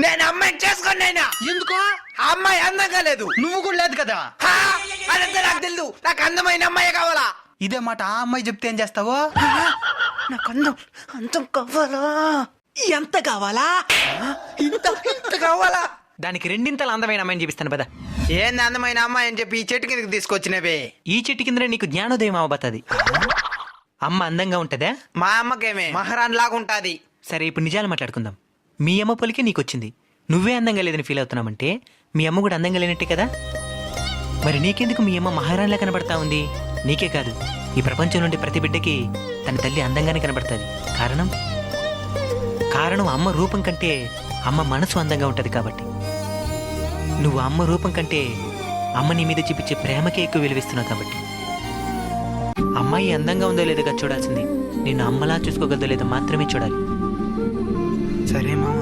నేను అమ్మాయిని చేసుకోనైనా. ఎందుకో? ఆ అమ్మాయి అందంగా లేదు. నువ్వు కూడా లేదు కదా. అదంతా నాకు తెలుసు. నాకు అందమైన అమ్మాయి కావాలా. ఇదే మాట ఆ అమ్మాయి చెప్తే ఏం చేస్తావో? నాకు అందం కావాలా. ఎంత కావాలా? ఇంత కావాలా. దానికి రెండింతల అందమైన అమ్మాయిని చూపిస్తాను పద. ఏంది అందమైన అమ్మాయి అని చెప్పి ఈ చెట్టు కిందకి తీసుకొచ్చినవే? ఈ చెట్టు కింద నీకు జ్ఞానోదయం అవబోతుంది. అమ్మ అందంగా ఉంటదా? మా అమ్మకేమే మహారాణి లాగా ఉంటాది. సరే ఇప్పుడు నిజాలు మాట్లాడుకుందాం. మీ అమ్మ పొలికే నీకు వచ్చింది. నువ్వే అందంగా లేదని ఫీల్ అవుతున్నామంటే మీ అమ్మ కూడా అందంగా లేనట్టే కదా. మరి నీకెందుకు మీ అమ్మ మహారాణిలా కనబడతా ఉంది? నీకే కాదు, ఈ ప్రపంచం నుండి ప్రతి బిడ్డకి తన తల్లి అందంగానే కనబడుతుంది. కారణం అమ్మ రూపం కంటే అమ్మ మనసు అందంగా ఉంటది కాబట్టి. నువ్వు అమ్మ రూపం కంటే అమ్మ నీ మీద చూపించే ప్రేమకే ఎక్కువ విలువిస్తున్నావు కాబట్టి. అమ్మాయి అందంగా ఉందో లేదో చూడాల్సింది నిన్ను అమ్మలా చూసుకోగలదో లేదో మాత్రమే చూడాలి. సరే మామ.